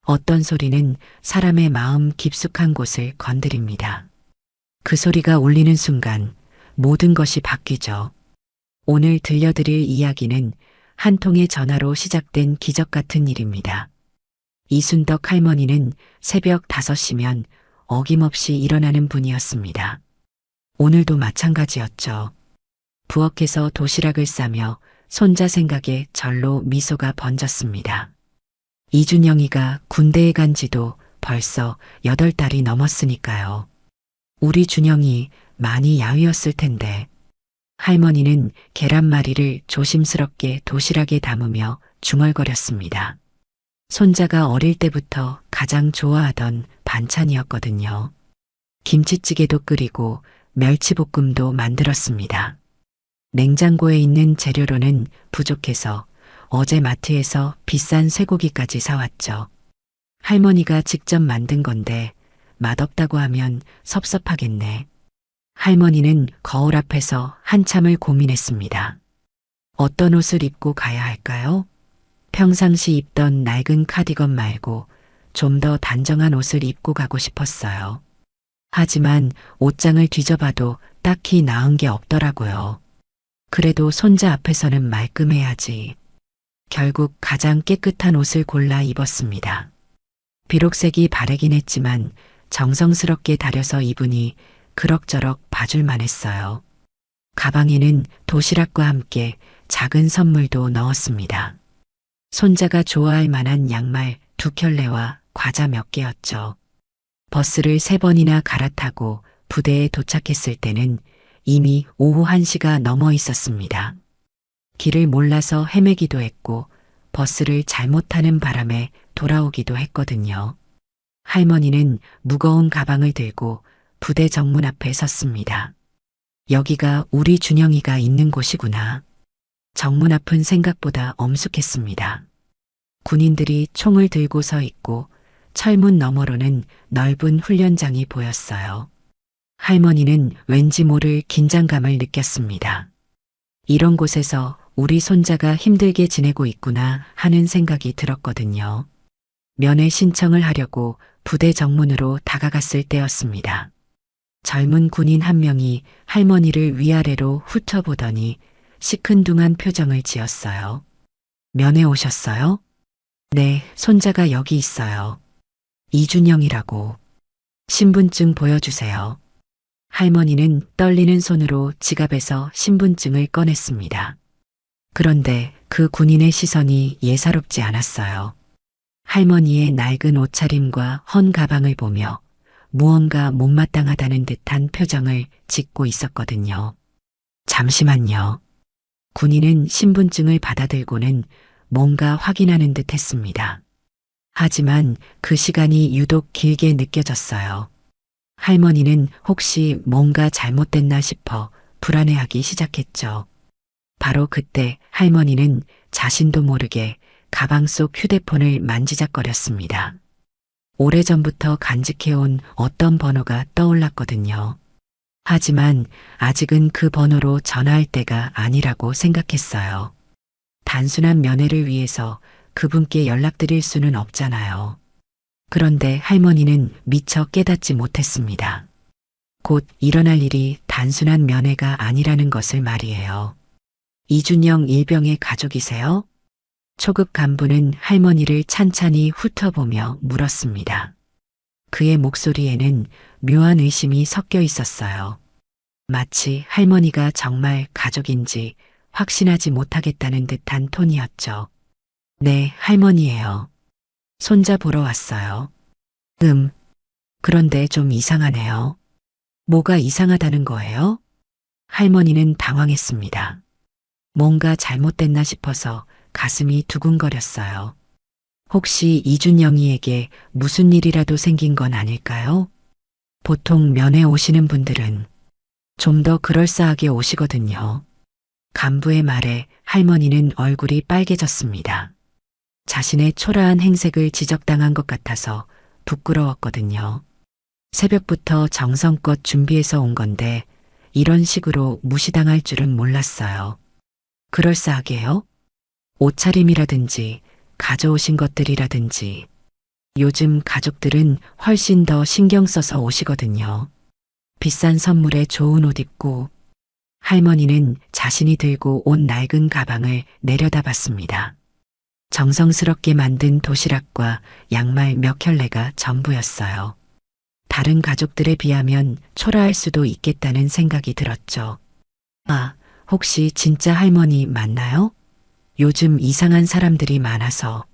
어떤 소리는 사람의 마음 깊숙한 곳을 건드립니다. 그 소리가 울리는 순간 모든 것이 바뀌죠. 오늘 들려드릴 이야기는 한 통의 전화로 시작된 기적 같은 일입니다. 이순덕 할머니는 새벽 5시면 어김없이 일어나는 분이었습니다. 오늘도 마찬가지였죠. 부엌에서 도시락을 싸며 손자 생각에 절로 미소가 번졌습니다. 이준영이가 군대에 간 지도 벌써 8달이 넘었으니까요. 우리 준영이 많이 야위었을 텐데. 할머니는 계란말이를 조심스럽게 도시락에 담으며 중얼거렸습니다. 손자가 어릴 때부터 가장 좋아하던 반찬이었거든요. 김치찌개도 끓이고 멸치볶음도 만들었습니다. 냉장고에 있는 재료로는 부족해서 어제 마트에서 비싼 쇠고기까지 사왔죠. 할머니가 직접 만든 건데 맛없다고 하면 섭섭하겠네. 할머니는 거울 앞에서 한참을 고민했습니다. 어떤 옷을 입고 가야 할까요? 평상시 입던 낡은 카디건 말고 좀 더 단정한 옷을 입고 가고 싶었어요. 하지만 옷장을 뒤져봐도 딱히 나은 게 없더라고요. 그래도 손자 앞에서는 말끔해야지. 결국 가장 깨끗한 옷을 골라 입었습니다. 비록 색이 바래긴 했지만 정성스럽게 다려서 입으니 그럭저럭 봐줄만 했어요. 가방에는 도시락과 함께 작은 선물도 넣었습니다. 손자가 좋아할 만한 양말 2켤레와 과자 몇 개였죠. 버스를 3번이나 갈아타고 부대에 도착했을 때는 이미 오후 1시가 넘어 있었습니다. 길을 몰라서 헤매기도 했고 버스를 잘못 타는 바람에 돌아오기도 했거든요. 할머니는 무거운 가방을 들고 부대 정문 앞에 섰습니다. 여기가 우리 준영이가 있는 곳이구나. 정문 앞은 생각보다 엄숙했습니다. 군인들이 총을 들고 서 있고 철문 너머로는 넓은 훈련장이 보였어요. 할머니는 왠지 모를 긴장감을 느꼈습니다. 이런 곳에서 우리 손자가 힘들게 지내고 있구나 하는 생각이 들었거든요. 면회 신청을 하려고 부대 정문으로 다가갔을 때였습니다. 젊은 군인 한 명이 할머니를 위아래로 훑어보더니 시큰둥한 표정을 지었어요. 면회 오셨어요? 네, 손자가 여기 있어요. 이준영이라고. 신분증 보여주세요. 할머니는 떨리는 손으로 지갑에서 신분증을 꺼냈습니다. 그런데 그 군인의 시선이 예사롭지 않았어요. 할머니의 낡은 옷차림과 헌 가방을 보며 무언가 못마땅하다는 듯한 표정을 짓고 있었거든요. 잠시만요. 군인은 신분증을 받아들고는 뭔가 확인하는 듯 했습니다. 하지만 그 시간이 유독 길게 느껴졌어요. 할머니는 혹시 뭔가 잘못됐나 싶어 불안해하기 시작했죠. 바로 그때 할머니는 자신도 모르게 가방 속 휴대폰을 만지작거렸습니다. 오래전부터 간직해온 어떤 번호가 떠올랐거든요. 하지만 아직은 그 번호로 전화할 때가 아니라고 생각했어요. 단순한 면회를 위해서 그분께 연락드릴 수는 없잖아요. 그런데 할머니는 미처 깨닫지 못했습니다. 곧 일어날 일이 단순한 면회가 아니라는 것을 말이에요. 이준영 일병의 가족이세요? 초급 간부는 할머니를 찬찬히 훑어보며 물었습니다. 그의 목소리에는 묘한 의심이 섞여 있었어요. 마치 할머니가 정말 가족인지 확신하지 못하겠다는 듯한 톤이었죠. 네, 할머니예요. 손자 보러 왔어요. 그런데 좀 이상하네요. 뭐가 이상하다는 거예요? 할머니는 당황했습니다. 뭔가 잘못됐나 싶어서 가슴이 두근거렸어요. 혹시 이준영이에게 무슨 일이라도 생긴 건 아닐까요? 보통 면회 오시는 분들은 좀 더 그럴싸하게 오시거든요. 간부의 말에 할머니는 얼굴이 빨개졌습니다. 자신의 초라한 행색을 지적당한 것 같아서 부끄러웠거든요. 새벽부터 정성껏 준비해서 온 건데 이런 식으로 무시당할 줄은 몰랐어요. 그럴싸하게요? 옷차림이라든지 가져오신 것들이라든지 요즘 가족들은 훨씬 더 신경 써서 오시거든요. 비싼 선물에 좋은 옷 입고 할머니는 자신이 들고 온 낡은 가방을 내려다봤습니다. 정성스럽게 만든 도시락과 양말 몇 켤레가 전부였어요. 다른 가족들에 비하면 초라할 수도 있겠다는 생각이 들었죠. 아, 혹시 진짜 할머니 맞나요? 요즘 이상한 사람들이 많아서.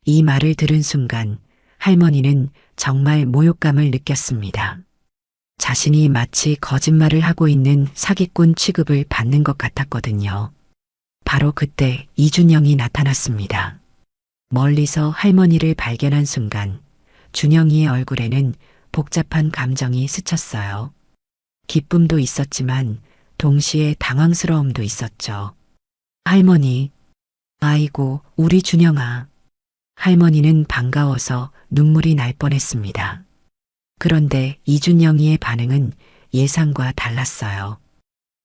이 말을 들은 순간 할머니는 정말 모욕감을 느꼈습니다. 자신이 마치 거짓말을 하고 있는 사기꾼 취급을 받는 것 같았거든요. 바로 그때 이준영이 나타났습니다. 멀리서 할머니를 발견한 순간 준영이의 얼굴에는 복잡한 감정이 스쳤어요. 기쁨도 있었지만 동시에 당황스러움도 있었죠. 할머니, 아이고, 우리 준영아. 할머니는 반가워서 눈물이 날 뻔했습니다. 그런데 이준영이의 반응은 예상과 달랐어요.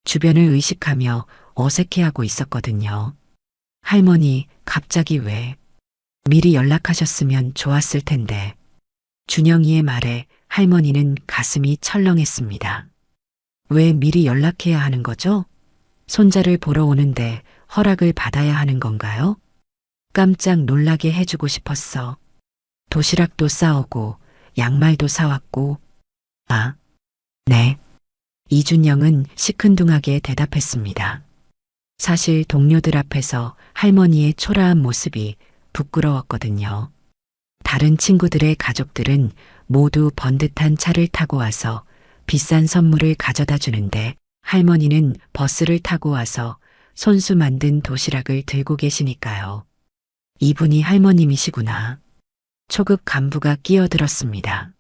주변을 의식하며 어색해하고 있었거든요. 할머니, 갑자기 왜? 미리 연락하셨으면 좋았을 텐데. 준영이의 말에 할머니는 가슴이 철렁했습니다. 왜 미리 연락해야 하는 거죠? 손자를 보러 오는데 허락을 받아야 하는 건가요? 깜짝 놀라게 해주고 싶었어. 도시락도 싸오고 양말도 사왔고. 아, 네. 이준영은 시큰둥하게 대답했습니다. 사실 동료들 앞에서 할머니의 초라한 모습이 부끄러웠거든요. 다른 친구들의 가족들은 모두 번듯한 차를 타고 와서 비싼 선물을 가져다 주는데 할머니는 버스를 타고 와서 손수 만든 도시락을 들고 계시니까요. 이분이 할머님이시구나. 초급 간부가 끼어들었습니다.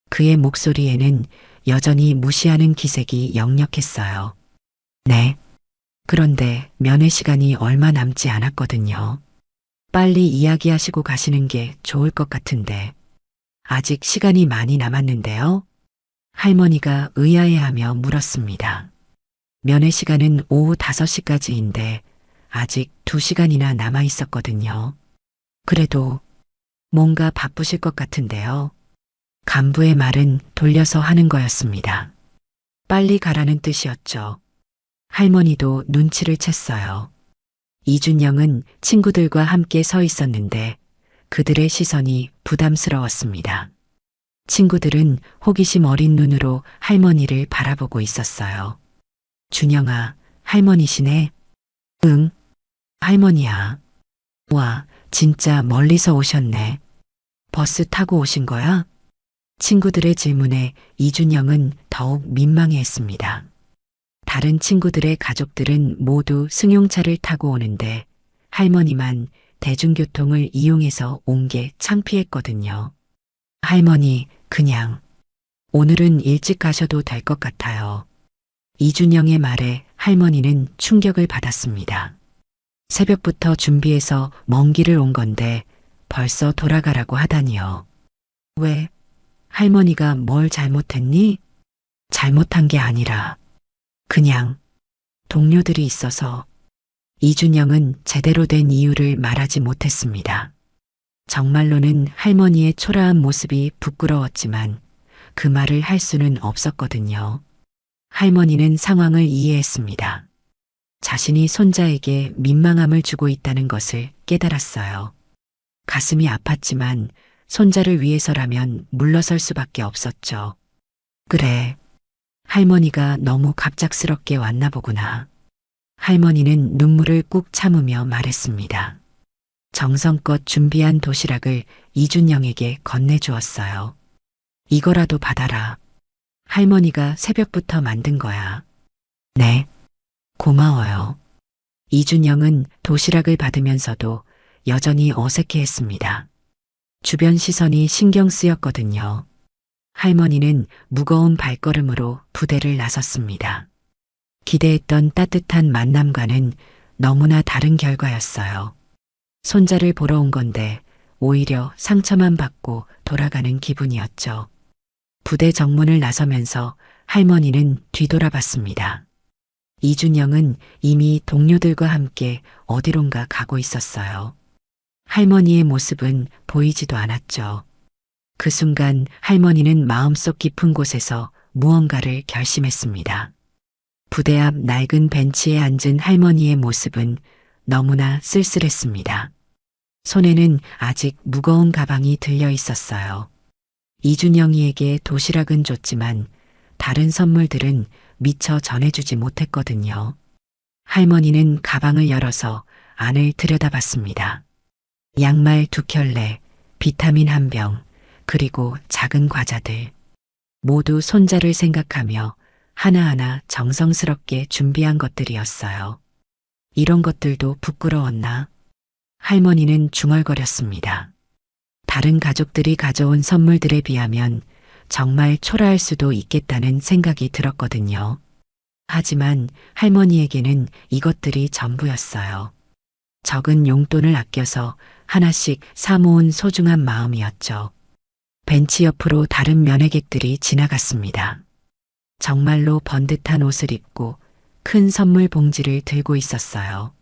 그의 목소리에는 여전히 무시하는 기색이 역력했어요. 네. 그런데 면회 시간이 얼마 남지 않았거든요. 빨리 이야기하시고 가시는 게 좋을 것 같은데. 아직 시간이 많이 남았는데요. 할머니가 의아해하며 물었습니다. 면회 시간은 오후 5시까지인데 아직 2시간이나 남아 있었거든요. 그래도 뭔가 바쁘실 것 같은데요. 간부의 말은 돌려서 하는 거였습니다. 빨리 가라는 뜻이었죠. 할머니도 눈치를 챘어요. 이준영은 친구들과 함께 서 있었는데 그들의 시선이 부담스러웠습니다. 친구들은 호기심 어린 눈으로 할머니를 바라보고 있었어요. 준영아, 할머니시네? 응, 할머니야. 와, 진짜 멀리서 오셨네. 버스 타고 오신 거야? 친구들의 질문에 이준영은 더욱 민망해했습니다. 다른 친구들의 가족들은 모두 승용차를 타고 오는데 할머니만 대중교통을 이용해서 온 게 창피했거든요. 할머니, 그냥 오늘은 일찍 가셔도 될 것 같아요. 이준영의 말에 할머니는 충격을 받았습니다. 새벽부터 준비해서 먼 길을 온 건데 벌써 돌아가라고 하다니요. 왜? 할머니가 뭘 잘못했니? 잘못한 게 아니라 그냥 동료들이 있어서. 이준영은 제대로 된 이유를 말하지 못했습니다. 정말로는 할머니의 초라한 모습이 부끄러웠지만 그 말을 할 수는 없었거든요. 할머니는 상황을 이해했습니다. 자신이 손자에게 민망함을 주고 있다는 것을 깨달았어요. 가슴이 아팠지만 손자를 위해서라면 물러설 수밖에 없었죠. 그래, 할머니가 너무 갑작스럽게 왔나 보구나. 할머니는 눈물을 꾹 참으며 말했습니다. 정성껏 준비한 도시락을 이준영에게 건네주었어요. 이거라도 받아라. 할머니가 새벽부터 만든 거야. 네, 고마워요. 이준영은 도시락을 받으면서도 여전히 어색해했습니다. 주변 시선이 신경 쓰였거든요. 할머니는 무거운 발걸음으로 부대를 나섰습니다. 기대했던 따뜻한 만남과는 너무나 다른 결과였어요. 손자를 보러 온 건데 오히려 상처만 받고 돌아가는 기분이었죠. 부대 정문을 나서면서 할머니는 뒤돌아봤습니다. 이준영은 이미 동료들과 함께 어디론가 가고 있었어요. 할머니의 모습은 보이지도 않았죠. 그 순간 할머니는 마음속 깊은 곳에서 무언가를 결심했습니다. 부대 앞 낡은 벤치에 앉은 할머니의 모습은 너무나 쓸쓸했습니다. 손에는 아직 무거운 가방이 들려 있었어요. 이준영이에게 도시락은 줬지만 다른 선물들은 미처 전해주지 못했거든요. 할머니는 가방을 열어서 안을 들여다봤습니다. 양말 2켤레, 비타민 1병, 그리고 작은 과자들. 모두 손자를 생각하며 하나하나 정성스럽게 준비한 것들이었어요. 이런 것들도 부끄러웠나? 할머니는 중얼거렸습니다. 다른 가족들이 가져온 선물들에 비하면 정말 초라할 수도 있겠다는 생각이 들었거든요. 하지만 할머니에게는 이것들이 전부였어요. 적은 용돈을 아껴서 하나씩 사모은 소중한 마음이었죠. 벤치 옆으로 다른 면회객들이 지나갔습니다. 정말로 번듯한 옷을 입고 큰 선물 봉지를 들고 있었어요.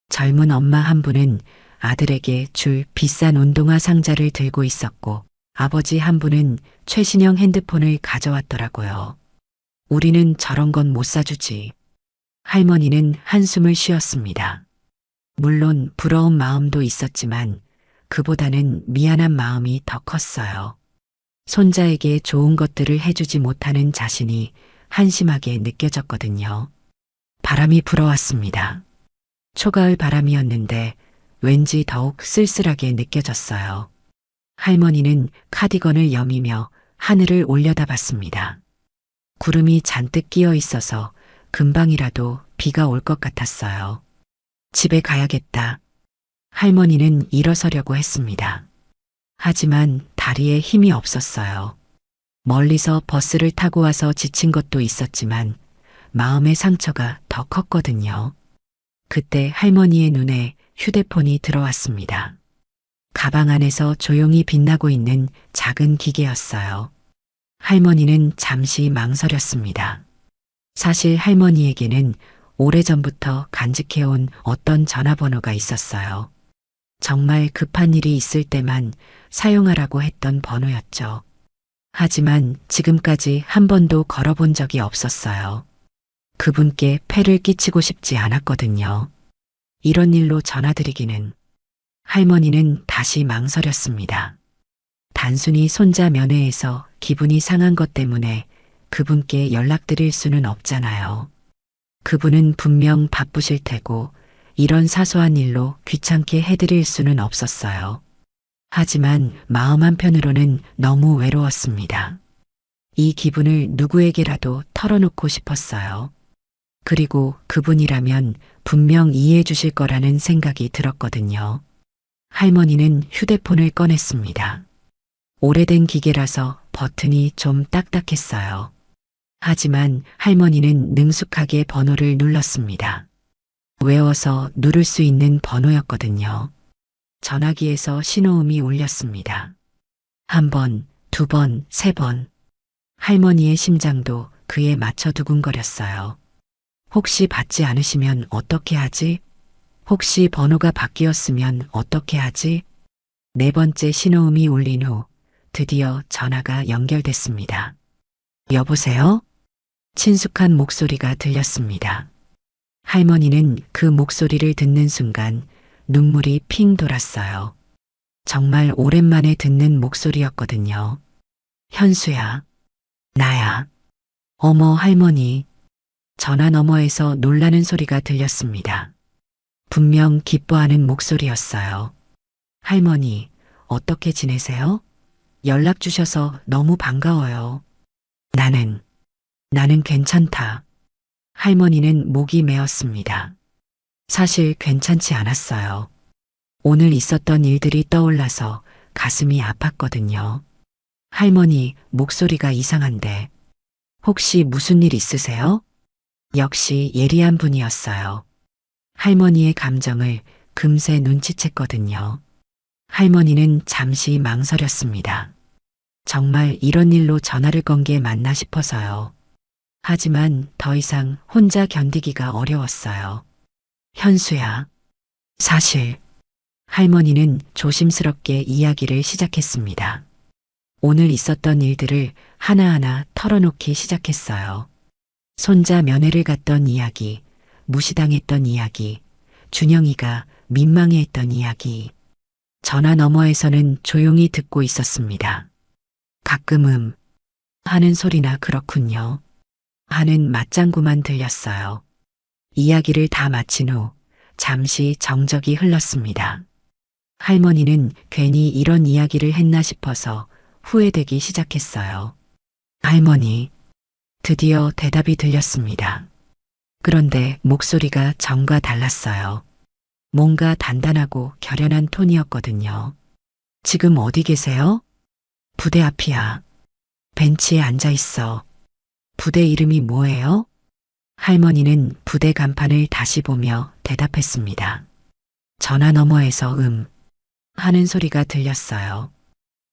젊은 엄마 한 분은 아들에게 줄 비싼 운동화 상자를 들고 있었고 아버지 한 분은 최신형 핸드폰을 가져왔더라고요. 우리는 저런 건 못 사주지. 할머니는 한숨을 쉬었습니다. 물론 부러운 마음도 있었지만 그보다는 미안한 마음이 더 컸어요. 손자에게 좋은 것들을 해주지 못하는 자신이 한심하게 느껴졌거든요. 바람이 불어왔습니다. 초가을 바람이었는데 왠지 더욱 쓸쓸하게 느껴졌어요. 할머니는 카디건을 여미며 하늘을 올려다봤습니다. 구름이 잔뜩 끼어 있어서 금방이라도 비가 올 것 같았어요. 집에 가야겠다. 할머니는 일어서려고 했습니다. 하지만 다리에 힘이 없었어요. 멀리서 버스를 타고 와서 지친 것도 있었지만 마음의 상처가 더 컸거든요. 그때 할머니의 눈에 휴대폰이 들어왔습니다. 가방 안에서 조용히 빛나고 있는 작은 기계였어요. 할머니는 잠시 망설였습니다. 사실 할머니에게는 오래전부터 간직해온 어떤 전화번호가 있었어요. 정말 급한 일이 있을 때만 사용하라고 했던 번호였죠. 하지만 지금까지 한 번도 걸어본 적이 없었어요. 그분께 폐를 끼치고 싶지 않았거든요. 이런 일로 전화드리기는. 할머니는 다시 망설였습니다. 단순히 손자 면회에서 기분이 상한 것 때문에 그분께 연락드릴 수는 없잖아요. 그분은 분명 바쁘실 테고 이런 사소한 일로 귀찮게 해드릴 수는 없었어요. 하지만 마음 한편으로는 너무 외로웠습니다. 이 기분을 누구에게라도 털어놓고 싶었어요. 그리고 그분이라면 분명 이해해 주실 거라는 생각이 들었거든요. 할머니는 휴대폰을 꺼냈습니다. 오래된 기계라서 버튼이 좀 딱딱했어요. 하지만 할머니는 능숙하게 번호를 눌렀습니다. 외워서 누를 수 있는 번호였거든요. 전화기에서 신호음이 울렸습니다. 1번, 2번, 3번. 할머니의 심장도 그에 맞춰 두근거렸어요. 혹시 받지 않으시면 어떻게 하지? 혹시 번호가 바뀌었으면 어떻게 하지? 4번째 신호음이 울린 후 드디어 전화가 연결됐습니다. 여보세요? 친숙한 목소리가 들렸습니다. 할머니는 그 목소리를 듣는 순간 눈물이 핑 돌았어요. 정말 오랜만에 듣는 목소리였거든요. 현수야. 나야. 어머 할머니. 전화 너머에서 놀라는 소리가 들렸습니다. 분명 기뻐하는 목소리였어요. 할머니, 어떻게 지내세요? 연락 주셔서 너무 반가워요. 나는 괜찮다. 할머니는 목이 메었습니다. 사실 괜찮지 않았어요. 오늘 있었던 일들이 떠올라서 가슴이 아팠거든요. 할머니, 목소리가 이상한데 혹시 무슨 일 있으세요? 역시 예리한 분이었어요. 할머니의 감정을 금세 눈치챘거든요. 할머니는 잠시 망설였습니다. 정말 이런 일로 전화를 건 게 맞나 싶어서요. 하지만 더 이상 혼자 견디기가 어려웠어요. 현수야, 사실 할머니는 조심스럽게 이야기를 시작했습니다. 오늘 있었던 일들을 하나하나 털어놓기 시작했어요. 손자 면회를 갔던 이야기, 무시당했던 이야기, 준영이가 민망해했던 이야기. 전화 너머에서는 조용히 듣고 있었습니다. 가끔 하는 소리나 그렇군요. 하는 맞장구만 들렸어요. 이야기를 다 마친 후 잠시 정적이 흘렀습니다. 할머니는 괜히 이런 이야기를 했나 싶어서 후회되기 시작했어요. 할머니, 드디어 대답이 들렸습니다. 그런데 목소리가 전과 달랐어요. 뭔가 단단하고 결연한 톤이었거든요. 지금 어디 계세요? 부대 앞이야. 벤치에 앉아 있어. 부대 이름이 뭐예요? 할머니는 부대 간판을 다시 보며 대답했습니다. 전화 너머에서 하는 소리가 들렸어요.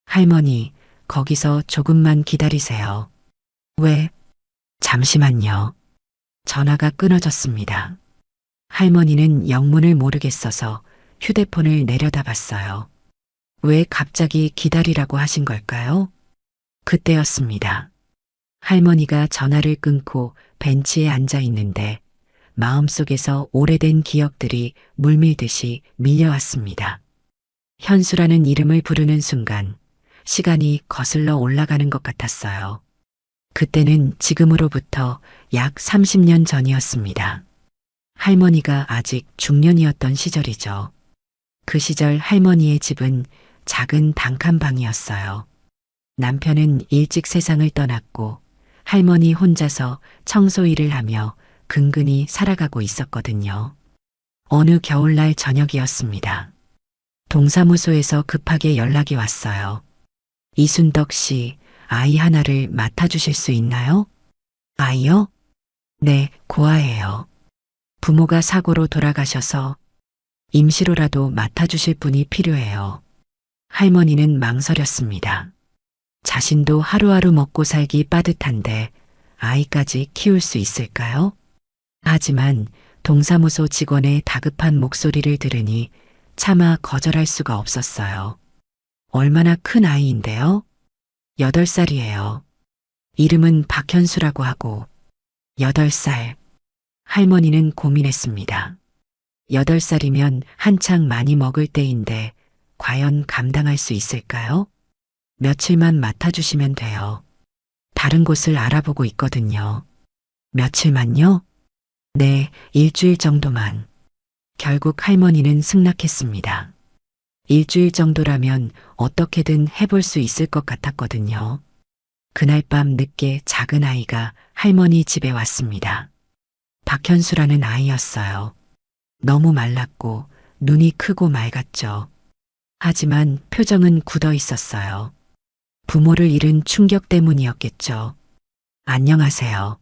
할머니, 거기서 조금만 기다리세요. 왜? 잠시만요. 전화가 끊어졌습니다. 할머니는 영문을 모르겠어서 휴대폰을 내려다봤어요. 왜 갑자기 기다리라고 하신 걸까요? 그때였습니다. 할머니가 전화를 끊고 벤치에 앉아 있는데 마음속에서 오래된 기억들이 물밀듯이 밀려왔습니다. 현수라는 이름을 부르는 순간 시간이 거슬러 올라가는 것 같았어요. 그때는 지금으로부터 약 30년 전이었습니다. 할머니가 아직 중년이었던 시절이죠. 그 시절 할머니의 집은 작은 단칸방이었어요. 남편은 일찍 세상을 떠났고 할머니 혼자서 청소 일을 하며 근근히 살아가고 있었거든요. 어느 겨울날 저녁이었습니다. 동사무소에서 급하게 연락이 왔어요. 이순덕 씨, 아이 하나를 맡아주실 수 있나요? 아이요? 네, 고아예요. 부모가 사고로 돌아가셔서 임시로라도 맡아주실 분이 필요해요. 할머니는 망설였습니다. 자신도 하루하루 먹고 살기 빠듯한데 아이까지 키울 수 있을까요? 하지만 동사무소 직원의 다급한 목소리를 들으니 차마 거절할 수가 없었어요. 얼마나 큰 아이인데요? 8살이에요. 이름은 박현수라고 하고 8살. 할머니는 고민했습니다. 8살이면 한창 많이 먹을 때인데 과연 감당할 수 있을까요? 며칠만 맡아주시면 돼요. 다른 곳을 알아보고 있거든요. 며칠만요? 네, 일주일 정도만. 결국 할머니는 승낙했습니다. 일주일 정도라면 어떻게든 해볼 수 있을 것 같았거든요. 그날 밤 늦게 작은 아이가 할머니 집에 왔습니다. 박현수라는 아이였어요. 너무 말랐고 눈이 크고 맑았죠. 하지만 표정은 굳어 있었어요. 부모를 잃은 충격 때문이었겠죠. 안녕하세요.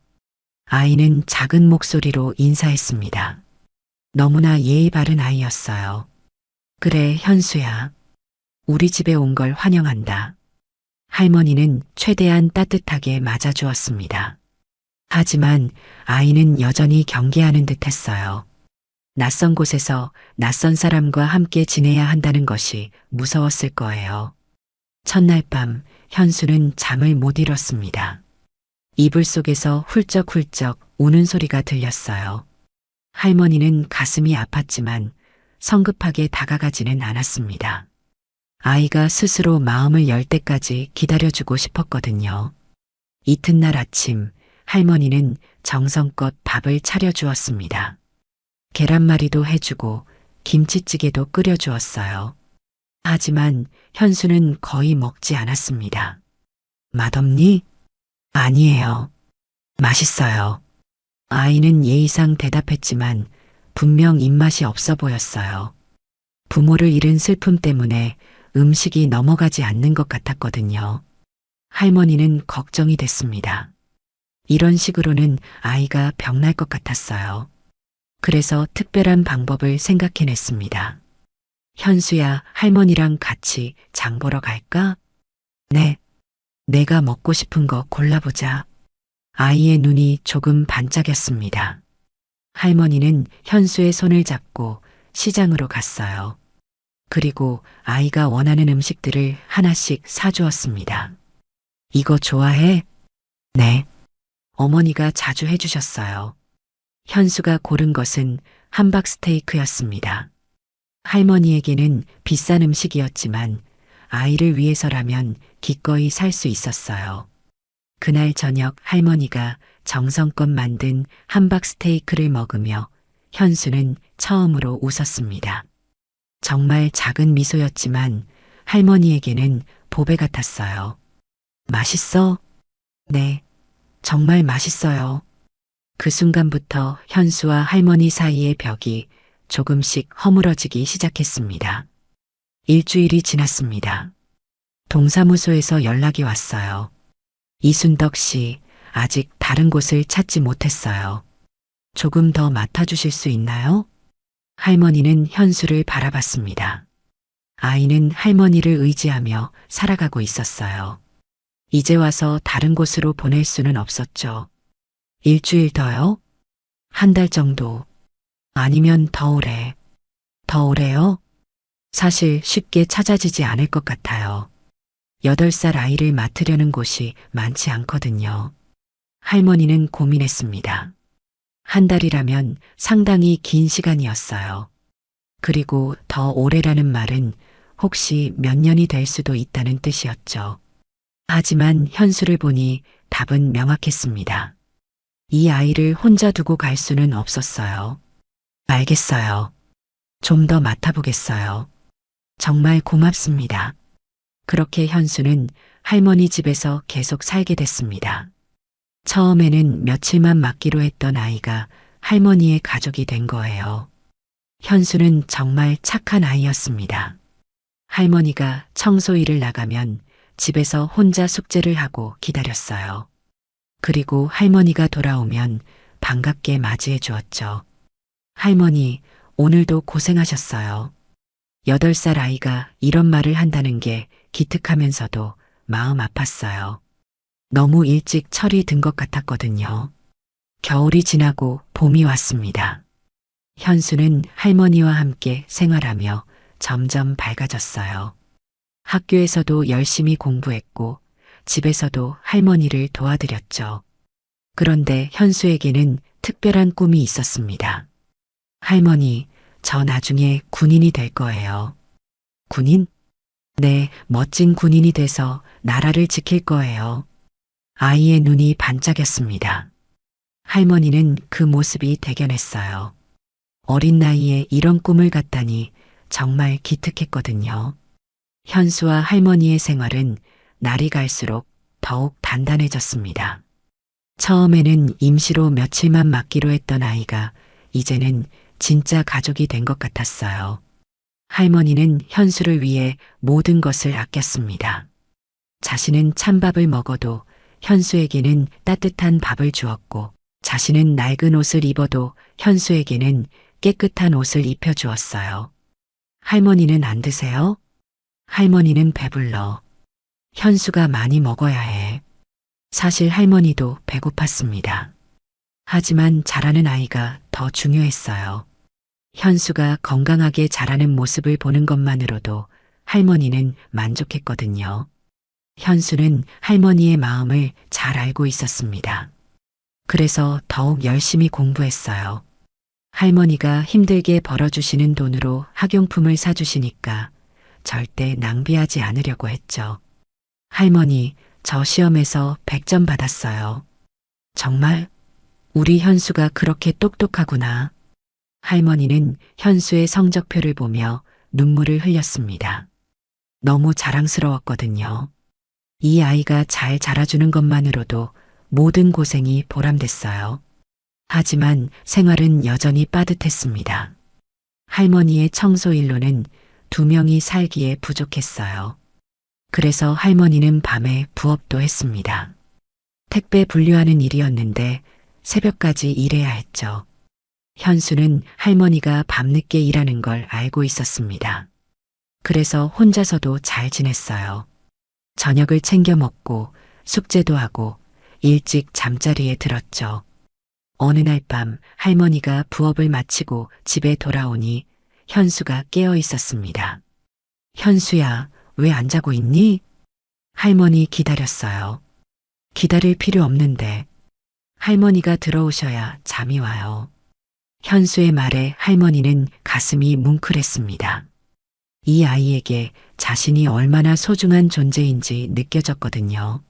아이는 작은 목소리로 인사했습니다. 너무나 예의 바른 아이였어요. 그래, 현수야. 우리 집에 온 걸 환영한다. 할머니는 최대한 따뜻하게 맞아주었습니다. 하지만 아이는 여전히 경계하는 듯 했어요. 낯선 곳에서 낯선 사람과 함께 지내야 한다는 것이 무서웠을 거예요. 첫날 밤 현수는 잠을 못 이뤘습니다. 이불 속에서 훌쩍훌쩍 우는 소리가 들렸어요. 할머니는 가슴이 아팠지만 성급하게 다가가지는 않았습니다. 아이가 스스로 마음을 열 때까지 기다려주고 싶었거든요. 이튿날 아침 할머니는 정성껏 밥을 차려주었습니다. 계란말이도 해주고 김치찌개도 끓여주었어요. 하지만 현수는 거의 먹지 않았습니다. 맛없니? 아니에요. 맛있어요. 아이는 예의상 대답했지만 분명 입맛이 없어 보였어요. 부모를 잃은 슬픔 때문에 음식이 넘어가지 않는 것 같았거든요. 할머니는 걱정이 됐습니다. 이런 식으로는 아이가 병날 것 같았어요. 그래서 특별한 방법을 생각해냈습니다. 현수야, 할머니랑 같이 장 보러 갈까? 네. 내가 먹고 싶은 거 골라보자. 아이의 눈이 조금 반짝였습니다. 할머니는 현수의 손을 잡고 시장으로 갔어요. 그리고 아이가 원하는 음식들을 하나씩 사주었습니다. 이거 좋아해? 네. 어머니가 자주 해주셨어요. 현수가 고른 것은 함박 스테이크였습니다. 할머니에게는 비싼 음식이었지만 아이를 위해서라면 기꺼이 살 수 있었어요. 그날 저녁 할머니가 정성껏 만든 함박 스테이크를 먹으며 현수는 처음으로 웃었습니다. 정말 작은 미소였지만 할머니에게는 보배 같았어요. 맛있어? 네, 정말 맛있어요. 그 순간부터 현수와 할머니 사이의 벽이 조금씩 허물어지기 시작했습니다. 일주일이 지났습니다. 동사무소에서 연락이 왔어요. 이순덕 씨, 아직 다른 곳을 찾지 못했어요. 조금 더 맡아주실 수 있나요? 할머니는 현수를 바라봤습니다. 아이는 할머니를 의지하며 살아가고 있었어요. 이제 와서 다른 곳으로 보낼 수는 없었죠. 일주일 더요? 한 달 정도. 아니면 더 오래. 더 오래요? 사실 쉽게 찾아지지 않을 것 같아요. 8살 아이를 맡으려는 곳이 많지 않거든요. 할머니는 고민했습니다. 한 달이라면 상당히 긴 시간이었어요. 그리고 더 오래라는 말은 혹시 몇 년이 될 수도 있다는 뜻이었죠. 하지만 현수를 보니 답은 명확했습니다. 이 아이를 혼자 두고 갈 수는 없었어요. 알겠어요. 좀 더 맡아보겠어요. 정말 고맙습니다. 그렇게 현수는 할머니 집에서 계속 살게 됐습니다. 처음에는 며칠만 맡기로 했던 아이가 할머니의 가족이 된 거예요. 현수는 정말 착한 아이였습니다. 할머니가 청소일을 나가면 집에서 혼자 숙제를 하고 기다렸어요. 그리고 할머니가 돌아오면 반갑게 맞이해 주었죠. 할머니, 오늘도 고생하셨어요. 8살 아이가 이런 말을 한다는 게 기특하면서도 마음 아팠어요. 너무 일찍 철이 든 것 같았거든요. 겨울이 지나고 봄이 왔습니다. 현수는 할머니와 함께 생활하며 점점 밝아졌어요. 학교에서도 열심히 공부했고 집에서도 할머니를 도와드렸죠. 그런데 현수에게는 특별한 꿈이 있었습니다. 할머니, 저 나중에 군인이 될 거예요. 군인? 네, 멋진 군인이 돼서 나라를 지킬 거예요. 아이의 눈이 반짝였습니다. 할머니는 그 모습이 대견했어요. 어린 나이에 이런 꿈을 갖다니 정말 기특했거든요. 현수와 할머니의 생활은 날이 갈수록 더욱 단단해졌습니다. 처음에는 임시로 며칠만 맡기로 했던 아이가 이제는 진짜 가족이 된 것 같았어요. 할머니는 현수를 위해 모든 것을 아꼈습니다. 자신은 찬밥을 먹어도 현수에게는 따뜻한 밥을 주었고, 자신은 낡은 옷을 입어도 현수에게는 깨끗한 옷을 입혀주었어요. 할머니는 안 드세요? 할머니는 배불러. 현수가 많이 먹어야 해. 사실 할머니도 배고팠습니다. 하지만 자라는 아이가 더 중요했어요. 현수가 건강하게 자라는 모습을 보는 것만으로도 할머니는 만족했거든요. 현수는 할머니의 마음을 잘 알고 있었습니다. 그래서 더욱 열심히 공부했어요. 할머니가 힘들게 벌어주시는 돈으로 학용품을 사주시니까 절대 낭비하지 않으려고 했죠. 할머니, 저 시험에서 100점 받았어요. 정말? 우리 현수가 그렇게 똑똑하구나. 할머니는 현수의 성적표를 보며 눈물을 흘렸습니다. 너무 자랑스러웠거든요. 이 아이가 잘 자라주는 것만으로도 모든 고생이 보람됐어요. 하지만 생활은 여전히 빠듯했습니다. 할머니의 청소일로는 2명이 살기에 부족했어요. 그래서 할머니는 밤에 부업도 했습니다. 택배 분류하는 일이었는데 새벽까지 일해야 했죠. 현수는 할머니가 밤늦게 일하는 걸 알고 있었습니다. 그래서 혼자서도 잘 지냈어요. 저녁을 챙겨 먹고 숙제도 하고 일찍 잠자리에 들었죠. 어느 날 밤 할머니가 부업을 마치고 집에 돌아오니 현수가 깨어 있었습니다. 현수야, 왜 안 자고 있니? 할머니 기다렸어요. 기다릴 필요 없는데. 할머니가 들어오셔야 잠이 와요. 현수의 말에 할머니는 가슴이 뭉클했습니다. 이 아이에게 자신이 얼마나 소중한 존재인지 느껴졌거든요.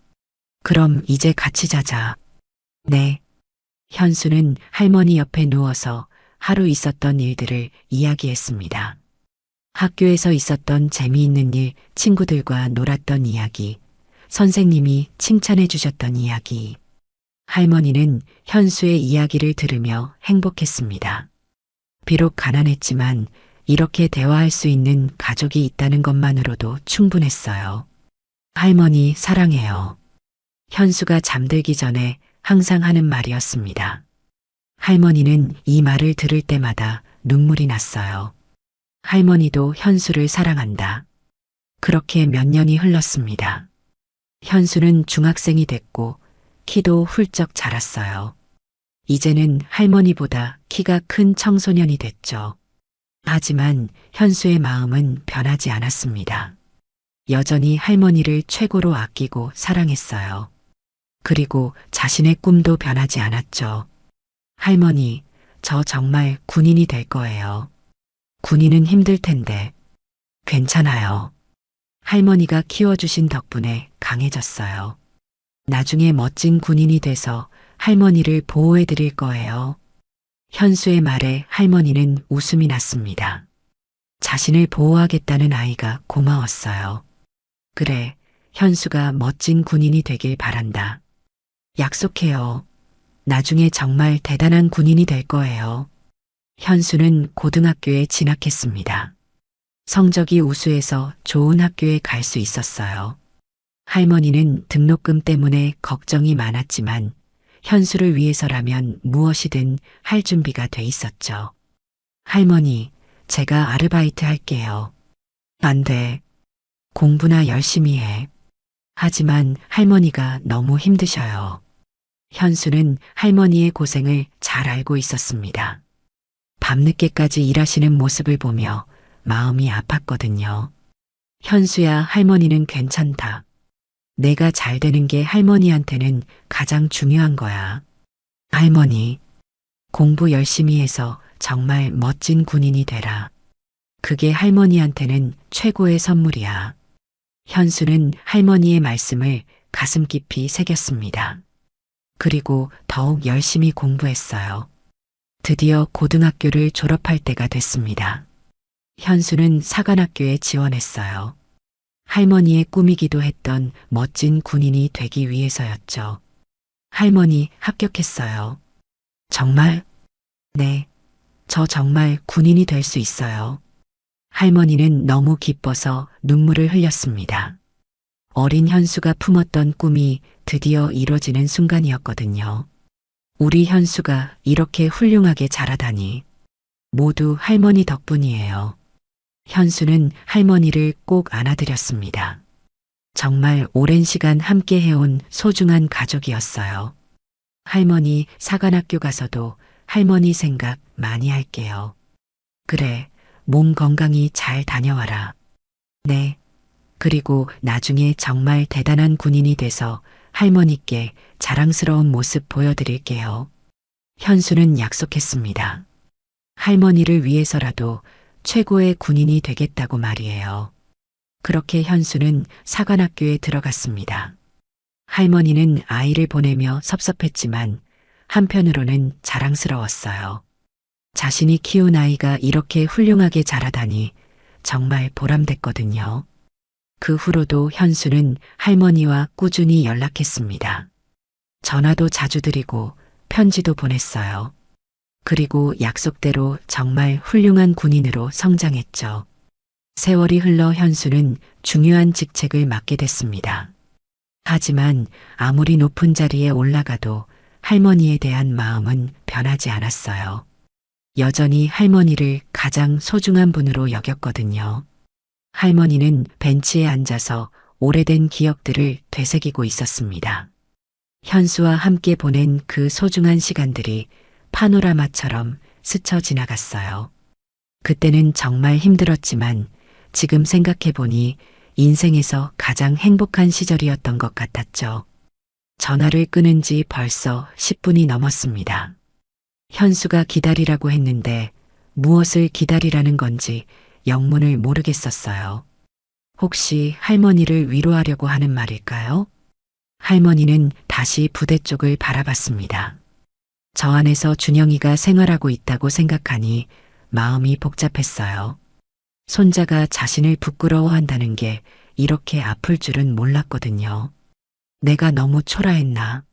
그럼 이제 같이 자자. 네. 현수는 할머니 옆에 누워서 하루 있었던 일들을 이야기했습니다. 학교에서 있었던 재미있는 일, 친구들과 놀았던 이야기, 선생님이 칭찬해 주셨던 이야기. 할머니는 현수의 이야기를 들으며 행복했습니다. 비록 가난했지만 이렇게 대화할 수 있는 가족이 있다는 것만으로도 충분했어요. 할머니 사랑해요. 현수가 잠들기 전에 항상 하는 말이었습니다. 할머니는 이 말을 들을 때마다 눈물이 났어요. 할머니도 현수를 사랑한다. 그렇게 몇 년이 흘렀습니다. 현수는 중학생이 됐고 키도 훌쩍 자랐어요. 이제는 할머니보다 키가 큰 청소년이 됐죠. 하지만 현수의 마음은 변하지 않았습니다. 여전히 할머니를 최고로 아끼고 사랑했어요. 그리고 자신의 꿈도 변하지 않았죠. 할머니, 저 정말 군인이 될 거예요. 군인은 힘들 텐데. 괜찮아요. 할머니가 키워주신 덕분에 강해졌어요. 나중에 멋진 군인이 돼서 할머니를 보호해 드릴 거예요. 현수의 말에 할머니는 웃음이 났습니다. 자신을 보호하겠다는 아이가 고마웠어요. 그래, 현수가 멋진 군인이 되길 바란다. 약속해요. 나중에 정말 대단한 군인이 될 거예요. 현수는 고등학교에 진학했습니다. 성적이 우수해서 좋은 학교에 갈 수 있었어요. 할머니는 등록금 때문에 걱정이 많았지만 현수를 위해서라면 무엇이든 할 준비가 돼 있었죠. 할머니, 제가 아르바이트 할게요. 안 돼. 공부나 열심히 해. 하지만 할머니가 너무 힘드셔요. 현수는 할머니의 고생을 잘 알고 있었습니다. 밤늦게까지 일하시는 모습을 보며 마음이 아팠거든요. 현수야, 할머니는 괜찮다. 내가 잘 되는 게 할머니한테는 가장 중요한 거야. 할머니, 공부 열심히 해서 정말 멋진 군인이 되라. 그게 할머니한테는 최고의 선물이야. 현수는 할머니의 말씀을 가슴 깊이 새겼습니다. 그리고 더욱 열심히 공부했어요. 드디어 고등학교를 졸업할 때가 됐습니다. 현수는 사관학교에 지원했어요. 할머니의 꿈이기도 했던 멋진 군인이 되기 위해서였죠. 할머니, 합격했어요. 정말? 네. 저 정말 군인이 될 수 있어요. 할머니는 너무 기뻐서 눈물을 흘렸습니다. 어린 현수가 품었던 꿈이 드디어 이뤄지는 순간이었거든요. 우리 현수가 이렇게 훌륭하게 자라다니. 모두 할머니 덕분이에요. 현수는 할머니를 꼭 안아드렸습니다. 정말 오랜 시간 함께 해온 소중한 가족이었어요. 할머니, 사관학교 가서도 할머니 생각 많이 할게요. 그래, 몸 건강히 잘 다녀와라. 네. 그리고 나중에 정말 대단한 군인이 돼서 할머니께 자랑스러운 모습 보여드릴게요. 현수는 약속했습니다. 할머니를 위해서라도 최고의 군인이 되겠다고 말이에요. 그렇게 현수는 사관학교에 들어갔습니다. 할머니는 아이를 보내며 섭섭했지만 한편으로는 자랑스러웠어요. 자신이 키운 아이가 이렇게 훌륭하게 자라다니 정말 보람됐거든요. 그 후로도 현수는 할머니와 꾸준히 연락했습니다. 전화도 자주 드리고 편지도 보냈어요. 그리고 약속대로 정말 훌륭한 군인으로 성장했죠. 세월이 흘러 현수는 중요한 직책을 맡게 됐습니다. 하지만 아무리 높은 자리에 올라가도 할머니에 대한 마음은 변하지 않았어요. 여전히 할머니를 가장 소중한 분으로 여겼거든요. 할머니는 벤치에 앉아서 오래된 기억들을 되새기고 있었습니다. 현수와 함께 보낸 그 소중한 시간들이 파노라마처럼 스쳐 지나갔어요. 그때는 정말 힘들었지만 지금 생각해보니 인생에서 가장 행복한 시절이었던 것 같았죠. 전화를 끊은 지 벌써 10분이 넘었습니다. 현수가 기다리라고 했는데 무엇을 기다리라는 건지 영문을 모르겠었어요. 혹시 할머니를 위로하려고 하는 말일까요? 할머니는 다시 부대 쪽을 바라봤습니다. 저 안에서 준영이가 생활하고 있다고 생각하니 마음이 복잡했어요. 손자가 자신을 부끄러워한다는 게 이렇게 아플 줄은 몰랐거든요. 내가 너무 초라했나?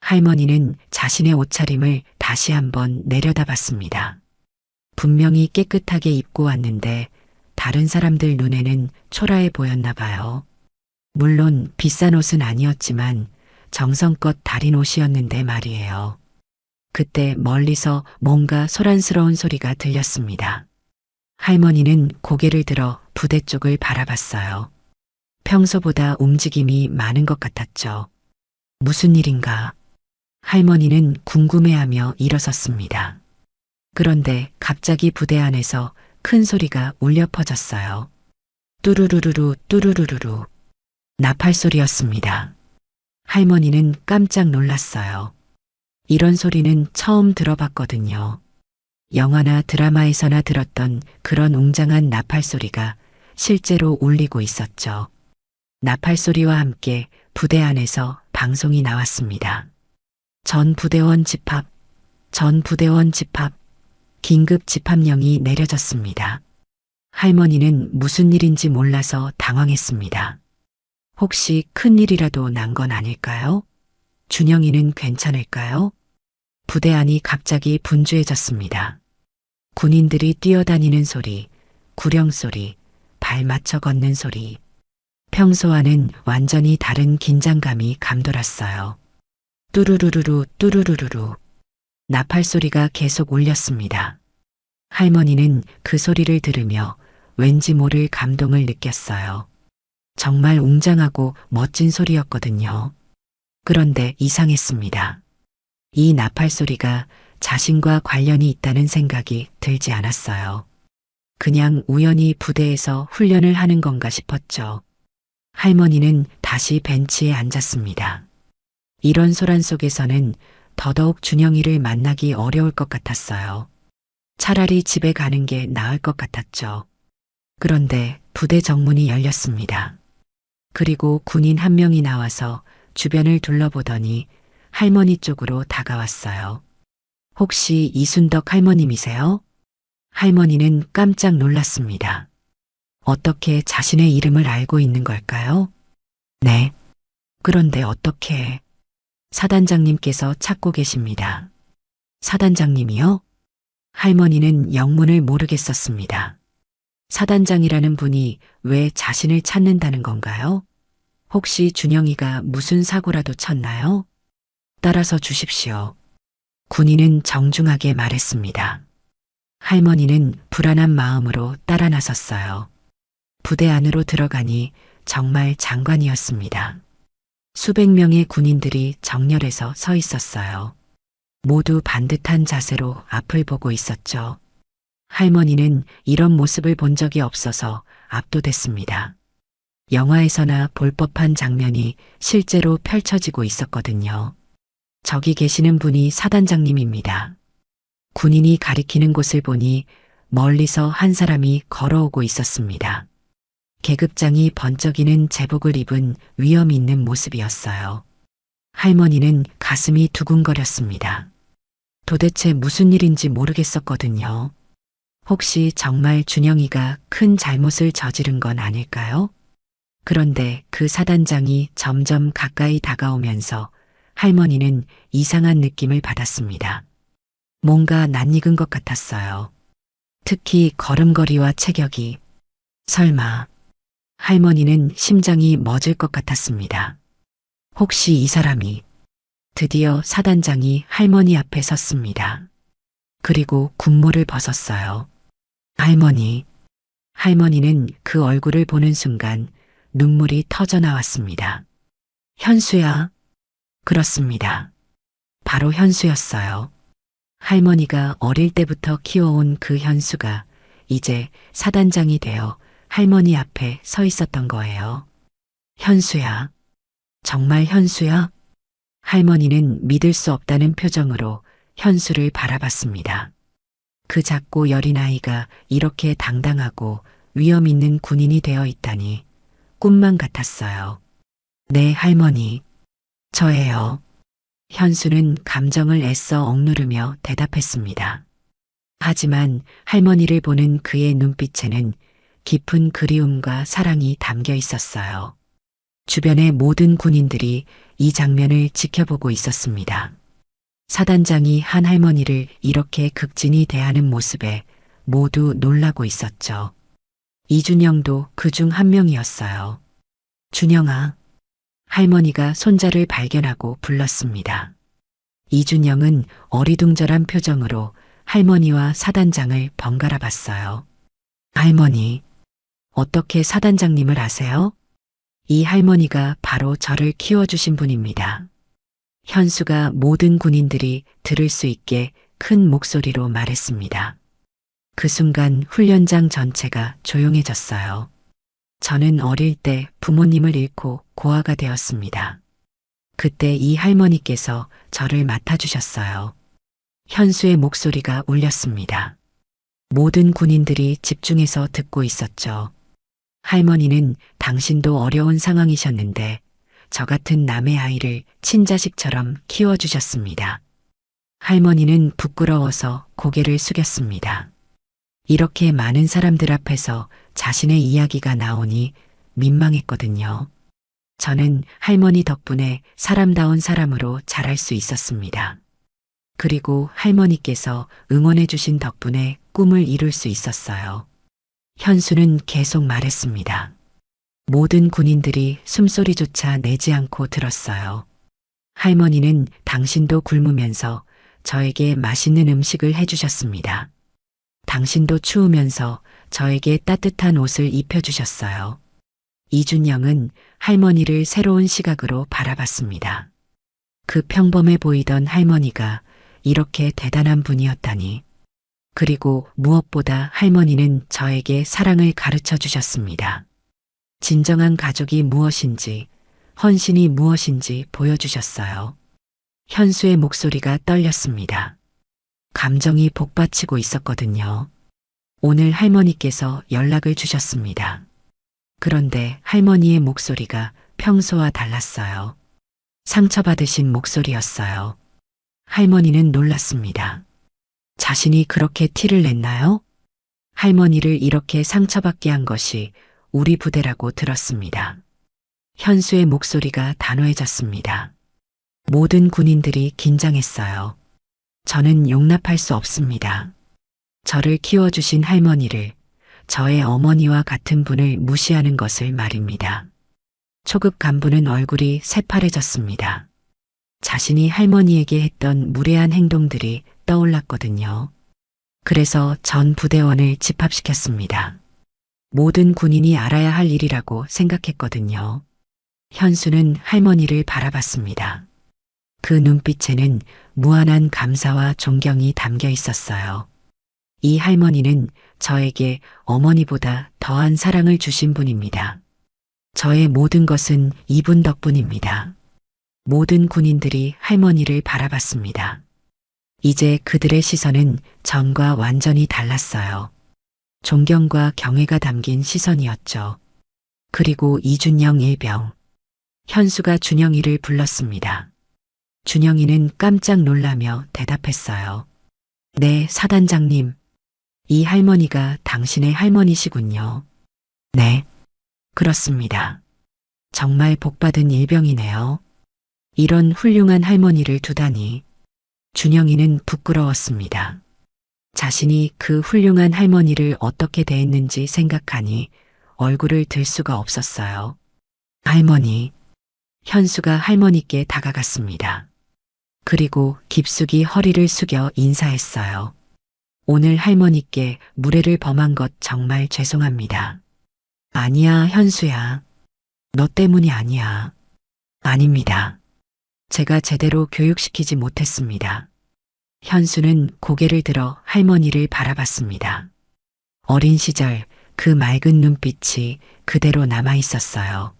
할머니는 자신의 옷차림을 다시 한번 내려다봤습니다. 분명히 깨끗하게 입고 왔는데 다른 사람들 눈에는 초라해 보였나 봐요. 물론 비싼 옷은 아니었지만 정성껏 다린 옷이었는데 말이에요. 그때 멀리서 뭔가 소란스러운 소리가 들렸습니다. 할머니는 고개를 들어 부대 쪽을 바라봤어요. 평소보다 움직임이 많은 것 같았죠. 무슨 일인가? 할머니는 궁금해하며 일어섰습니다. 그런데 갑자기 부대 안에서 큰 소리가 울려 퍼졌어요. 뚜루루루루 뚜루루루루. 나팔 소리였습니다. 할머니는 깜짝 놀랐어요. 이런 소리는 처음 들어봤거든요. 영화나 드라마에서나 들었던 그런 웅장한 나팔 소리가 실제로 울리고 있었죠. 나팔 소리와 함께 부대 안에서 방송이 나왔습니다. 전 부대원 집합, 전 부대원 집합, 긴급 집합령이 내려졌습니다. 할머니는 무슨 일인지 몰라서 당황했습니다. 혹시 큰 일이라도 난 건 아닐까요? 준영이는 괜찮을까요? 부대 안이 갑자기 분주해졌습니다. 군인들이 뛰어다니는 소리, 구령 소리, 발 맞춰 걷는 소리. 평소와는 완전히 다른 긴장감이 감돌았어요. 뚜루루루루 뚜루루루루. 나팔 소리가 계속 울렸습니다. 할머니는 그 소리를 들으며 왠지 모를 감동을 느꼈어요. 정말 웅장하고 멋진 소리였거든요. 그런데 이상했습니다. 이 나팔 소리가 자신과 관련이 있다는 생각이 들지 않았어요. 그냥 우연히 부대에서 훈련을 하는 건가 싶었죠. 할머니는 다시 벤치에 앉았습니다. 이런 소란 속에서는 더더욱 준영이를 만나기 어려울 것 같았어요. 차라리 집에 가는 게 나을 것 같았죠. 그런데 부대 정문이 열렸습니다. 그리고 군인 한 명이 나와서 주변을 둘러보더니 할머니 쪽으로 다가왔어요. 혹시 이순덕 할머님이세요? 할머니는 깜짝 놀랐습니다. 어떻게 자신의 이름을 알고 있는 걸까요? 네. 그런데 어떻게? 사단장님께서 찾고 계십니다. 사단장님이요? 할머니는 영문을 모르겠었습니다. 사단장이라는 분이 왜 자신을 찾는다는 건가요? 혹시 준영이가 무슨 사고라도 쳤나요? 따라서 주십시오. 군인은 정중하게 말했습니다. 할머니는 불안한 마음으로 따라 나섰어요. 부대 안으로 들어가니 정말 장관이었습니다. 수백 명의 군인들이 정렬해서 서 있었어요. 모두 반듯한 자세로 앞을 보고 있었죠. 할머니는 이런 모습을 본 적이 없어서 압도됐습니다. 영화에서나 볼 법한 장면이 실제로 펼쳐지고 있었거든요. 저기 계시는 분이 사단장님입니다. 군인이 가리키는 곳을 보니 멀리서 한 사람이 걸어오고 있었습니다. 계급장이 번쩍이는 제복을 입은 위엄 있는 모습이었어요. 할머니는 가슴이 두근거렸습니다. 도대체 무슨 일인지 모르겠었거든요. 혹시 정말 준영이가 큰 잘못을 저지른 건 아닐까요? 그런데 그 사단장이 점점 가까이 다가오면서 할머니는 이상한 느낌을 받았습니다. 뭔가 낯익은 것 같았어요. 특히 걸음걸이와 체격이. 설마. 할머니는 심장이 멎을 것 같았습니다. 혹시 이 사람이. 드디어 사단장이 할머니 앞에 섰습니다. 그리고 군모를 벗었어요. 할머니. 할머니는 그 얼굴을 보는 순간 눈물이 터져 나왔습니다. 현수야. 그렇습니다. 바로 현수였어요. 할머니가 어릴 때부터 키워온 그 현수가 이제 사단장이 되어 할머니 앞에 서 있었던 거예요. 현수야. 정말 현수야? 할머니는 믿을 수 없다는 표정으로 현수를 바라봤습니다. 그 작고 여린 아이가 이렇게 당당하고 위험 있는 군인이 되어 있다니 꿈만 같았어요. 네, 할머니. 저예요. 현수는 감정을 애써 억누르며 대답했습니다. 하지만 할머니를 보는 그의 눈빛에는 깊은 그리움과 사랑이 담겨 있었어요. 주변의 모든 군인들이 이 장면을 지켜보고 있었습니다. 사단장이 한 할머니를 이렇게 극진히 대하는 모습에 모두 놀라고 있었죠. 이준영도 그 중 한 명이었어요. 준영아. 할머니가 손자를 발견하고 불렀습니다. 이준영은 어리둥절한 표정으로 할머니와 사단장을 번갈아 봤어요. 할머니, 어떻게 사단장님을 아세요? 이 할머니가 바로 저를 키워주신 분입니다. 현수가 모든 군인들이 들을 수 있게 큰 목소리로 말했습니다. 그 순간 훈련장 전체가 조용해졌어요. 저는 어릴 때 부모님을 잃고 고아가 되었습니다. 그때 이 할머니께서 저를 맡아주셨어요. 현수의 목소리가 울렸습니다. 모든 군인들이 집중해서 듣고 있었죠. 할머니는 당신도 어려운 상황이셨는데 저 같은 남의 아이를 친자식처럼 키워주셨습니다. 할머니는 부끄러워서 고개를 숙였습니다. 이렇게 많은 사람들 앞에서 자신의 이야기가 나오니 민망했거든요. 저는 할머니 덕분에 사람다운 사람으로 자랄 수 있었습니다. 그리고 할머니께서 응원해 주신 덕분에 꿈을 이룰 수 있었어요. 현수는 계속 말했습니다. 모든 군인들이 숨소리조차 내지 않고 들었어요. 할머니는 당신도 굶으면서 저에게 맛있는 음식을 해주셨습니다. 당신도 추우면서 저에게 따뜻한 옷을 입혀주셨어요. 이준영은 할머니를 새로운 시각으로 바라봤습니다. 그 평범해 보이던 할머니가 이렇게 대단한 분이었다니. 그리고 무엇보다 할머니는 저에게 사랑을 가르쳐 주셨습니다. 진정한 가족이 무엇인지, 헌신이 무엇인지 보여주셨어요. 현수의 목소리가 떨렸습니다. 감정이 복받치고 있었거든요. 오늘 할머니께서 연락을 주셨습니다. 그런데 할머니의 목소리가 평소와 달랐어요. 상처받으신 목소리였어요. 할머니는 놀랐습니다. 자신이 그렇게 티를 냈나요? 할머니를 이렇게 상처받게 한 것이 우리 부대라고 들었습니다. 현수의 목소리가 단호해졌습니다. 모든 군인들이 긴장했어요. 저는 용납할 수 없습니다. 저를 키워주신 할머니를, 저의 어머니와 같은 분을 무시하는 것을 말입니다. 초급 간부는 얼굴이 새파래졌습니다. 자신이 할머니에게 했던 무례한 행동들이 떠올랐거든요. 그래서 전 부대원을 집합시켰습니다. 모든 군인이 알아야 할 일이라고 생각했거든요. 현수는 할머니를 바라봤습니다. 그 눈빛에는 무한한 감사와 존경이 담겨 있었어요. 이 할머니는 저에게 어머니보다 더한 사랑을 주신 분입니다. 저의 모든 것은 이분 덕분입니다. 모든 군인들이 할머니를 바라봤습니다. 이제 그들의 시선은 전과 완전히 달랐어요. 존경과 경애가 담긴 시선이었죠. 그리고 이준영 일병. 현수가 준영이를 불렀습니다. 준영이는 깜짝 놀라며 대답했어요. 네, 사단장님. 이 할머니가 당신의 할머니시군요. 네, 그렇습니다. 정말 복받은 일병이네요. 이런 훌륭한 할머니를 두다니. 준영이는 부끄러웠습니다. 자신이 그 훌륭한 할머니를 어떻게 대했는지 생각하니 얼굴을 들 수가 없었어요. 할머니. 현수가 할머니께 다가갔습니다. 그리고 깊숙이 허리를 숙여 인사했어요. 오늘 할머니께 무례를 범한 것 정말 죄송합니다. 아니야, 현수야. 너 때문이 아니야. 아닙니다. 제가 제대로 교육시키지 못했습니다. 현수는 고개를 들어 할머니를 바라봤습니다. 어린 시절 그 맑은 눈빛이 그대로 남아 있었어요.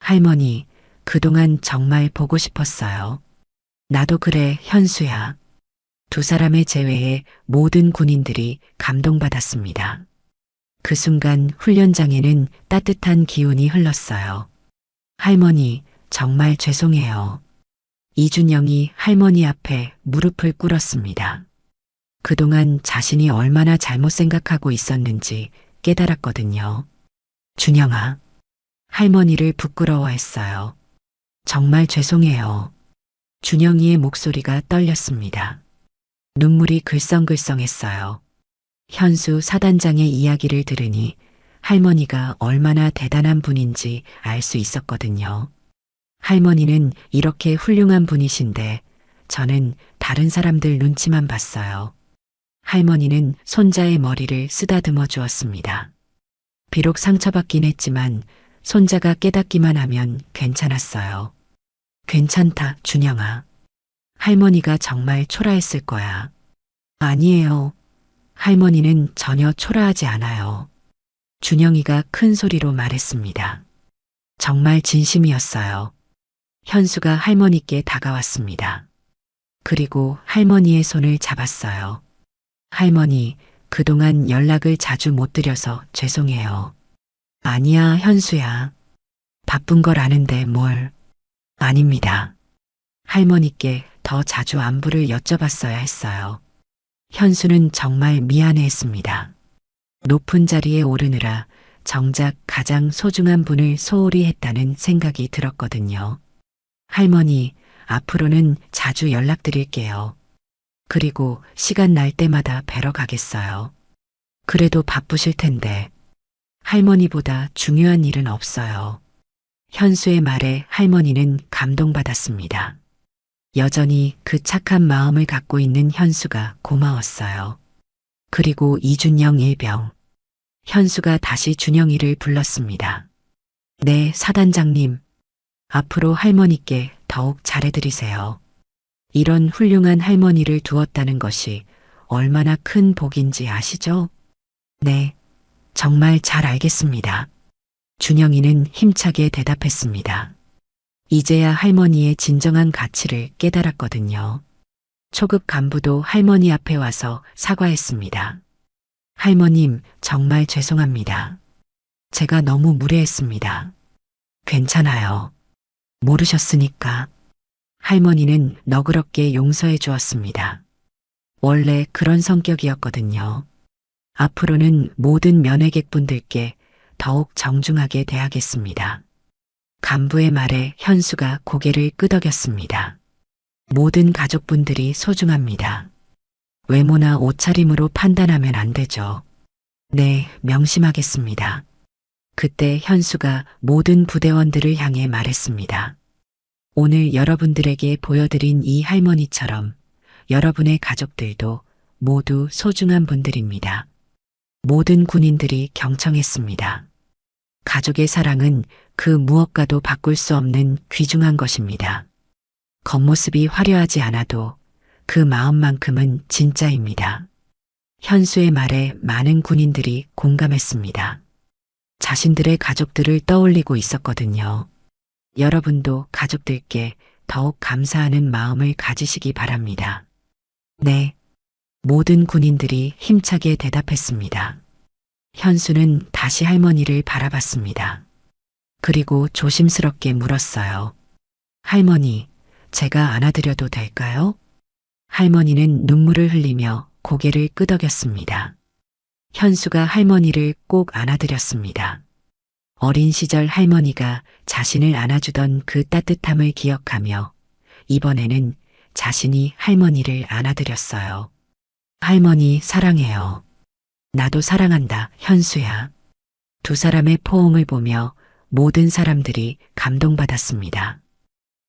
할머니, 그동안 정말 보고 싶었어요. 나도 그래, 현수야. 두 사람의 재회에 모든 군인들이 감동받았습니다. 그 순간 훈련장에는 따뜻한 기운이 흘렀어요. 할머니, 정말 죄송해요. 이준영이 할머니 앞에 무릎을 꿇었습니다. 그동안 자신이 얼마나 잘못 생각하고 있었는지 깨달았거든요. 준영아, 할머니를 부끄러워했어요. 정말 죄송해요. 준영이의 목소리가 떨렸습니다. 눈물이 글썽글썽했어요. 현수 사단장의 이야기를 들으니 할머니가 얼마나 대단한 분인지 알 수 있었거든요. 할머니는 이렇게 훌륭한 분이신데 저는 다른 사람들 눈치만 봤어요. 할머니는 손자의 머리를 쓰다듬어 주었습니다. 비록 상처받긴 했지만 손자가 깨닫기만 하면 괜찮았어요. 괜찮다, 준영아. 할머니가 정말 초라했을 거야. 아니에요. 할머니는 전혀 초라하지 않아요. 준영이가 큰 소리로 말했습니다. 정말 진심이었어요. 현수가 할머니께 다가왔습니다. 그리고 할머니의 손을 잡았어요. 할머니, 그동안 연락을 자주 못 드려서 죄송해요. 아니야, 현수야. 바쁜 걸 아는데 뭘. 아닙니다. 할머니께 더 자주 안부를 여쭤봤어야 했어요. 현수는 정말 미안해했습니다. 높은 자리에 오르느라 정작 가장 소중한 분을 소홀히 했다는 생각이 들었거든요. 할머니, 앞으로는 자주 연락드릴게요. 그리고 시간 날 때마다 뵈러 가겠어요. 그래도 바쁘실 텐데. 할머니보다 중요한 일은 없어요. 현수의 말에 할머니는 감동받았습니다. 여전히 그 착한 마음을 갖고 있는 현수가 고마웠어요. 그리고 이준영 일병. 현수가 다시 준영이를 불렀습니다. 네, 사단장님. 앞으로 할머니께 더욱 잘해드리세요. 이런 훌륭한 할머니를 두었다는 것이 얼마나 큰 복인지 아시죠? 네, 정말 잘 알겠습니다. 준영이는 힘차게 대답했습니다. 이제야 할머니의 진정한 가치를 깨달았거든요. 초급 간부도 할머니 앞에 와서 사과했습니다. 할머님, 정말 죄송합니다. 제가 너무 무례했습니다. 괜찮아요. 모르셨으니까. 할머니는 너그럽게 용서해 주었습니다. 원래 그런 성격이었거든요. 앞으로는 모든 면회객분들께 더욱 정중하게 대하겠습니다. 간부의 말에 현수가 고개를 끄덕였습니다. 모든 가족분들이 소중합니다. 외모나 옷차림으로 판단하면 안 되죠. 네, 명심하겠습니다. 그때 현수가 모든 부대원들을 향해 말했습니다. 오늘 여러분들에게 보여드린 이 할머니처럼 여러분의 가족들도 모두 소중한 분들입니다. 모든 군인들이 경청했습니다. 가족의 사랑은 그 무엇과도 바꿀 수 없는 귀중한 것입니다. 겉모습이 화려하지 않아도 그 마음만큼은 진짜입니다. 현수의 말에 많은 군인들이 공감했습니다. 자신들의 가족들을 떠올리고 있었거든요. 여러분도 가족들께 더욱 감사하는 마음을 가지시기 바랍니다. 네. 모든 군인들이 힘차게 대답했습니다. 현수는 다시 할머니를 바라봤습니다. 그리고 조심스럽게 물었어요. 할머니, 제가 안아드려도 될까요? 할머니는 눈물을 흘리며 고개를 끄덕였습니다. 현수가 할머니를 꼭 안아드렸습니다. 어린 시절 할머니가 자신을 안아주던 그 따뜻함을 기억하며 이번에는 자신이 할머니를 안아드렸어요. 할머니 사랑해요. 나도 사랑한다, 현수야. 두 사람의 포옹을 보며 모든 사람들이 감동받았습니다.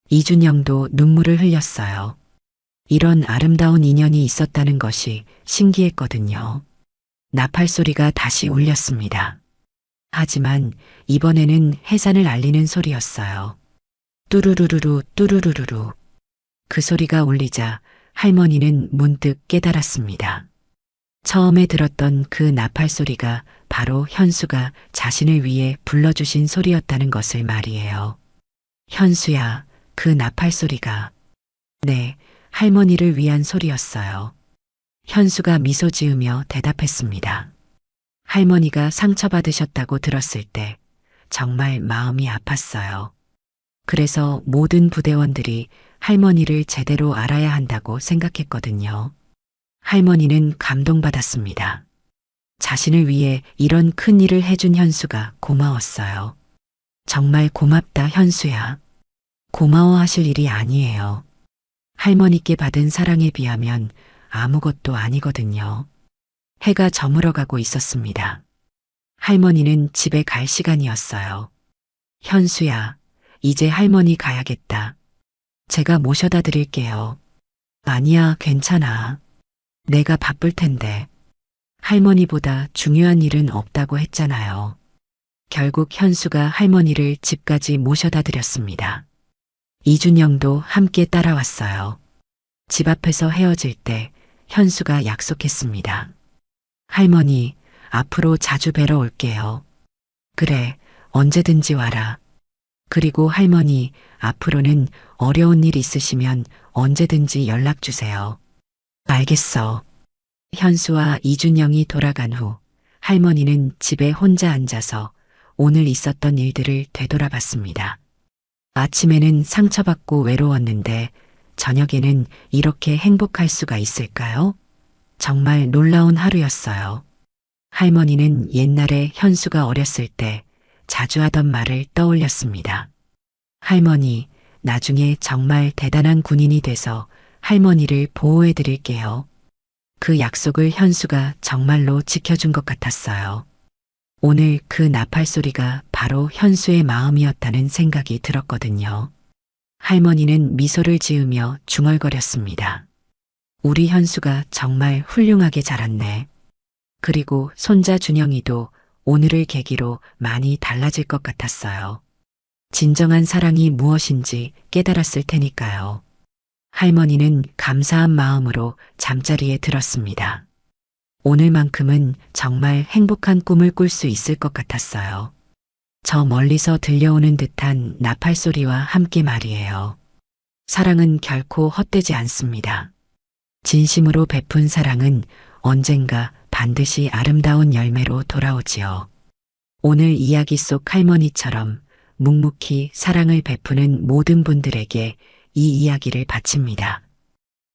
이준영도 눈물을 흘렸어요. 이런 아름다운 인연이 있었다는 것이 신기했거든요. 나팔 소리가 다시 울렸습니다. 하지만 이번에는 해산을 알리는 소리였어요. 뚜루루루루 뚜루루루루. 그 소리가 울리자 할머니는 문득 깨달았습니다. 처음에 들었던 그 나팔 소리가 바로 현수가 자신을 위해 불러주신 소리였다는 것을 말이에요. 현수야, 그 나팔 소리가. 네, 할머니를 위한 소리였어요. 현수가 미소 지으며 대답했습니다. 할머니가 상처받으셨다고 들었을 때 정말 마음이 아팠어요. 그래서 모든 부대원들이 할머니를 제대로 알아야 한다고 생각했거든요. 할머니는 감동받았습니다. 자신을 위해 이런 큰 일을 해준 현수가 고마웠어요. 정말 고맙다, 현수야. 고마워하실 일이 아니에요. 할머니께 받은 사랑에 비하면 아무것도 아니거든요. 해가 저물어가고 있었습니다. 할머니는 집에 갈 시간이었어요. 현수야, 이제 할머니 가야겠다. 제가 모셔다 드릴게요. 아니야, 괜찮아. 내가 바쁠 텐데. 할머니보다 중요한 일은 없다고 했잖아요. 결국 현수가 할머니를 집까지 모셔다 드렸습니다. 이준영도 함께 따라왔어요. 집 앞에서 헤어질 때 현수가 약속했습니다. 할머니, 앞으로 자주 뵈러 올게요. 그래, 언제든지 와라. 그리고 할머니, 앞으로는 어려운 일 있으시면 언제든지 연락 주세요. 알겠어. 현수와 이준영이 돌아간 후 할머니는 집에 혼자 앉아서 오늘 있었던 일들을 되돌아봤습니다. 아침에는 상처받고 외로웠는데 저녁에는 이렇게 행복할 수가 있을까요? 정말 놀라운 하루였어요. 할머니는 옛날에 현수가 어렸을 때 자주 하던 말을 떠올렸습니다. 할머니, 나중에 정말 대단한 군인이 돼서 할머니를 보호해 드릴게요. 그 약속을 현수가 정말로 지켜준 것 같았어요. 오늘 그 나팔 소리가 바로 현수의 마음이었다는 생각이 들었거든요. 할머니는 미소를 지으며 중얼거렸습니다. 우리 현수가 정말 훌륭하게 자랐네. 그리고 손자 준영이도 오늘을 계기로 많이 달라질 것 같았어요. 진정한 사랑이 무엇인지 깨달았을 테니까요. 할머니는 감사한 마음으로 잠자리에 들었습니다. 오늘만큼은 정말 행복한 꿈을 꿀 수 있을 것 같았어요. 저 멀리서 들려오는 듯한 나팔 소리와 함께 말이에요. 사랑은 결코 헛되지 않습니다. 진심으로 베푼 사랑은 언젠가 반드시 아름다운 열매로 돌아오지요. 오늘 이야기 속 할머니처럼 묵묵히 사랑을 베푸는 모든 분들에게 이 이야기를 바칩니다.